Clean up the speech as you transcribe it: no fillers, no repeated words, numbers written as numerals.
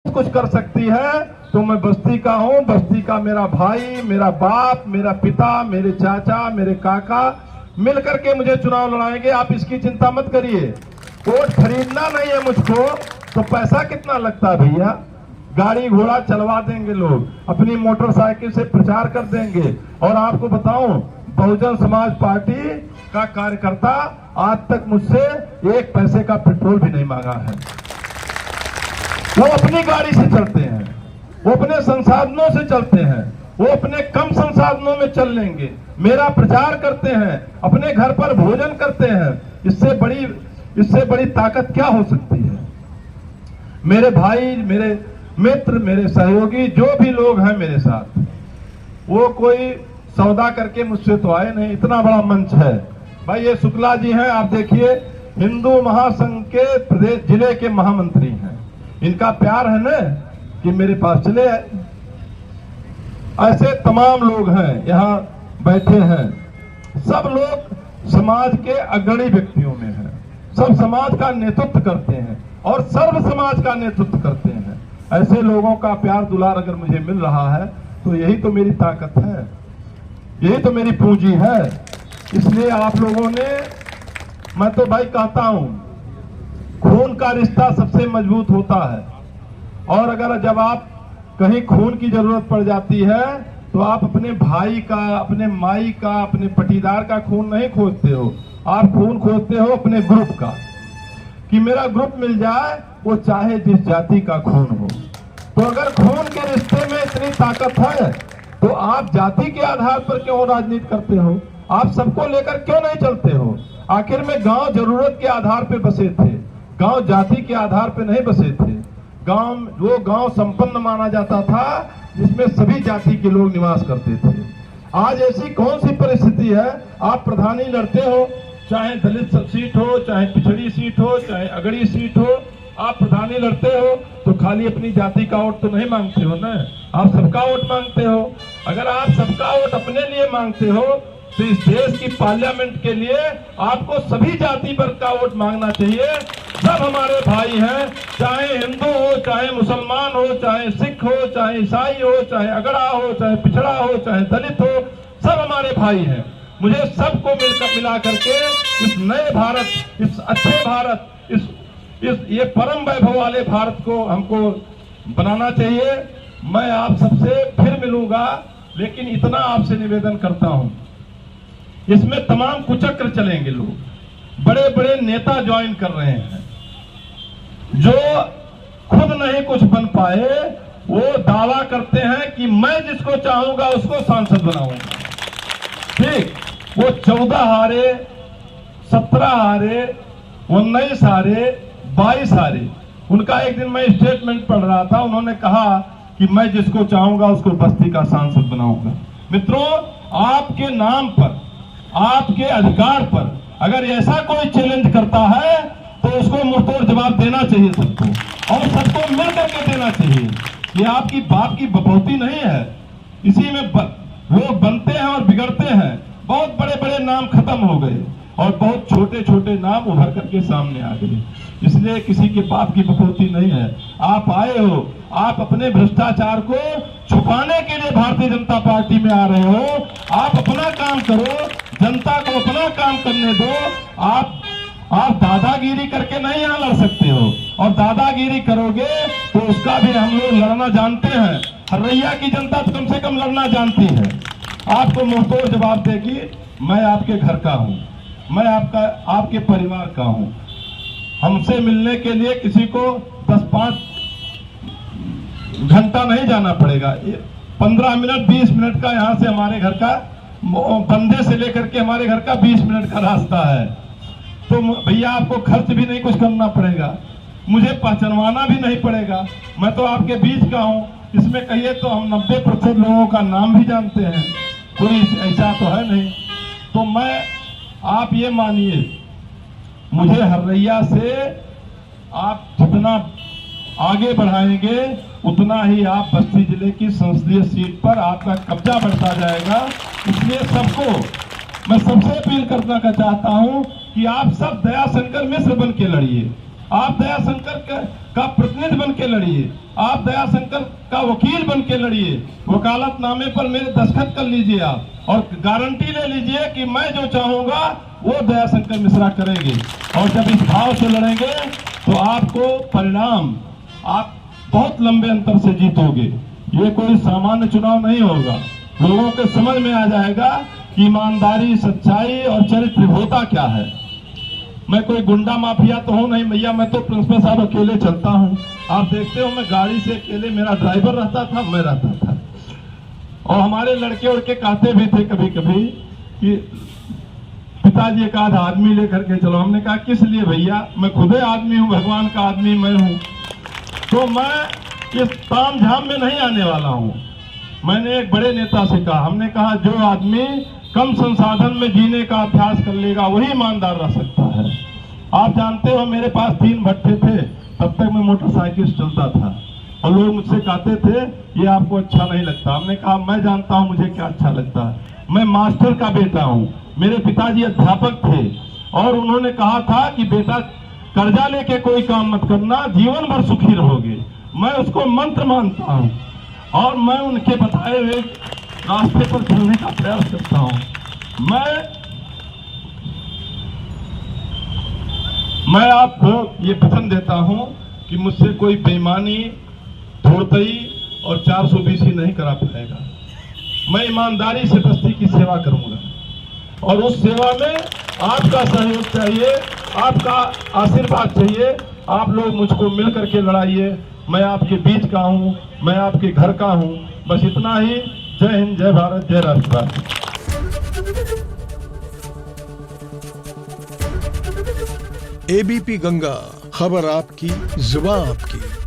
कुछ कर सकती है तो मैं बस्ती का हूं, बस्ती का मेरा भाई, मेरा बाप, मेरा पिता, मेरे चाचा, मेरे काका मिलकर के मुझे चुनाव लड़ाएंगे। आप इसकी चिंता मत करिए। वोट खरीदना नहीं है मुझको, तो पैसा कितना लगता है भैया? गाड़ी घोड़ा चलवा देंगे लोग, अपनी मोटरसाइकिल से प्रचार कर देंगे। और आपको बताऊं, बहुजन समाज पार्टी का कार्यकर्ता आज तक मुझसे एक पैसे का पेट्रोल भी नहीं मांगा है। वो अपनी गाड़ी से चलते हैं, वो अपने संसाधनों से चलते हैं, वो अपने कम संसाधनों में चल लेंगे, मेरा प्रचार करते हैं, अपने घर पर भोजन करते हैं। इससे बड़ी ताकत क्या हो सकती है? मेरे भाई, मेरे मित्र, मेरे सहयोगी जो भी लोग हैं मेरे साथ, वो कोई सौदा करके मुझसे तो आए नहीं। इतना बड़ा मंच है भाई। ये शुक्ला जी हैं, आप देखिए, हिंदू महासंघ के प्रदेश जिले के महामंत्री हैं। इनका प्यार है ना कि मेरे पास चले आए। ऐसे तमाम लोग हैं यहाँ बैठे हैं, सब लोग समाज के अग्रणी व्यक्तियों में हैं, सब समाज का नेतृत्व करते हैं और सर्व समाज का नेतृत्व करते हैं। ऐसे लोगों का प्यार दुलार अगर मुझे मिल रहा है तो यही तो मेरी ताकत है, यही तो मेरी पूंजी है। इसलिए आप लोगों ने, मैं तो भाई कहता हूं, खून का रिश्ता सबसे मजबूत होता है। और अगर जब आप कहीं खून की जरूरत पड़ जाती है तो आप अपने भाई का, अपने माई का, अपने पटीदार का खून नहीं खोजते हो, आप खून खोजते हो अपने ग्रुप का, कि मेरा ग्रुप मिल जाए, वो चाहे जिस जाति का खून हो। तो अगर खून के रिश्ते में इतनी ताकत है तो आप जाति के आधार पर क्यों राजनीति करते हो? आप सबको लेकर क्यों नहीं चलते हो? आखिर में गांव जरूरत के आधार पर बसे थे, गांव जाति के आधार पर नहीं बसे थे। वो गांव संपन्न माना जाता था जिसमें सभी जाति के लोग निवास करते थे। आज ऐसी कौन सी परिस्थिति है? आप प्रधानी लड़ते हो, चाहे दलित सीट हो, चाहे पिछड़ी सीट हो, चाहे अगड़ी सीट हो, आप प्रधानी लड़ते हो तो खाली अपनी जाति का वोट तो नहीं मांगते हो ना, आप सबका वोट मांगते हो। अगर आप सबका वोट अपने लिए मांगते हो तो इस देश की पार्लियामेंट के लिए आपको सभी जाति वर्ग का वोट मांगना चाहिए। सब हमारे भाई हैं, चाहे हिंदू हो, चाहे मुसलमान हो, चाहे सिख हो, चाहे ईसाई हो, चाहे अगड़ा हो, चाहे पिछड़ा हो, चाहे दलित हो, सब हमारे भाई हैं। मुझे सबको मिला करके इस नए भारत, इस अच्छे भारत, ये परम वैभव वाले भारत को हमको बनाना चाहिए। मैं आप सबसे फिर मिलूंगा, लेकिन इतना आपसे निवेदन करता हूं, इसमें तमाम कुचक्र चलेंगे। लोग बड़े बड़े नेता ज्वाइन कर रहे हैं, जो खुद नहीं कुछ बन पाए, वो दावा करते हैं कि मैं जिसको चाहूंगा उसको सांसद बनाऊंगा। ठीक, वो 14 हारे, 17 हारे, 19 हारे, 22 हारे। उनका एक दिन मैं स्टेटमेंट पढ़ रहा था, उन्होंने कहा कि मैं जिसको चाहूंगा उसको बस्ती का सांसद बनाऊंगा। मित्रों, आपके नाम पर, आपके अधिकार पर अगर ऐसा कोई चैलेंज करता है तो उसको मुंहतोड़ जवाब देना चाहिए सबको, और सबको मिल करके देना चाहिए। ये आपकी बाप की बपौती नहीं है, इसी में लोग बनते हैं और बिगड़ते हैं। बहुत बड़े बड़े नाम खत्म हो गए और बहुत छोटे छोटे नाम उभर करके सामने आ गए। इसलिए किसी के बाप की बपौती नहीं है। आप आए हो, आप अपने भ्रष्टाचार को छुपाने के लिए भारतीय जनता पार्टी में आ रहे हो। आप अपना काम करो, जनता को अपना काम करने दो। आप दादागिरी करके नहीं यहाँ लड़ सकते हो, और दादागिरी करोगे तो उसका भी हम लोग लड़ना जानते हैं। हर्रैया की जनता तो कम से कम लड़ना जानती है। आपको मुंहतोड़ जवाब देगी। मैं आपके घर का हूं, मैं आपके परिवार का हूं। हमसे मिलने के लिए किसी को 10-5 घंटा नहीं जाना पड़ेगा। 15 मिनट 20 मिनट का यहाँ से हमारे घर का, बंदे से लेकर के हमारे घर का 20 मिनट का रास्ता है। तो भैया आपको खर्च भी नहीं कुछ करना पड़ेगा, मुझे पहचानवाना भी नहीं पड़ेगा। मैं तो आपके बीच का हूं। इसमें कहिए तो हम 90% लोगों का नाम भी जानते हैं, कोई ऐसा तो है नहीं। तो आप ये मानिए, मुझे हर्रैया से आप जितना आगे बढ़ाएंगे उतना ही आप बस्ती जिले की संसदीय सीट पर आपका कब्जा बढ़ता जाएगा। इसलिए सबको मैं सबसे अपील करना चाहता हूं कि आप सब दयाशंकर मिश्र बन के लड़िए। आप दयाशंकर का प्रतिनिधि बन के लड़िए, आप दयाशंकर का वकील बन के लड़िए, वकालतनामे पर मेरे दस्तखत कर लीजिए आप, और गारंटी ले लीजिए कि मैं जो चाहूंगा वो दयाशंकर मिश्रा करेंगे। और जब इस भाव से लड़ेंगे तो आपको परिणाम, आप बहुत लंबे अंतर से जीतोगे। ये कोई सामान्य चुनाव नहीं होगा। लोगों के समझ में आ जाएगा कि ईमानदारी, सच्चाई और चरित्र होता क्या है। मैं कोई गुंडा माफिया तो हूं नहीं भैया, मैं तो प्रिंसिपल साहब अकेले चलता हूं। आप देखते हो मैं गाड़ी से अकेले, मेरा ड्राइवर रहता था, मैं रहता था। और हमारे लड़के उड़के कहते भी थे कभी कभी कि पिताजी एक आध आदमी लेकर के चलो। हमने कहा किस लिए भैया, मैं खुद आदमी हूं, भगवान का आदमी मैं हूं, तो मैं इस ताम झाम में नहीं आने वाला हूं। मैंने एक बड़े नेता से कहा, हमने कहा जो आदमी कम संसाधन में जीने का अभ्यास कर लेगा वही ईमानदार रह सकता है। आप जानते हो मेरे पास 3 भट्टे थे, तब तक मैं मोटरसाइकिल चलता था और लोग मुझसे कहते थे ये आपको अच्छा नहीं लगता। हमने कहा मैं जानता हूं मुझे क्या अच्छा लगता है। मैं मास्टर का बेटा हूं, मेरे पिताजी अध्यापक थे और उन्होंने कहा था कि बेटा कर्जा लेके कोई काम मत करना, जीवन भर सुखी रहोगे। मैं उसको मंत्र मानता हूं और मैं उनके बताए हुए रास्ते पर चलने का प्रयास करता हूं। मैं आपको ये वचन देता हूं कि मुझसे कोई बेईमानी, धोरतई और 420 नहीं करा पाएगा। मैं ईमानदारी से बस्ती की सेवा करूंगा और उस सेवा में आपका सहयोग चाहिए, आपका आशीर्वाद चाहिए। आप लोग मुझको मिल करके लड़ाइए। मैं आपके बीच का हूं, मैं आपके घर का हूं। बस इतना ही। जय हिंद, जय भारत, जय राष्ट्रवाद। एबीपी गंगा, खबर आपकी, जुबान आपकी।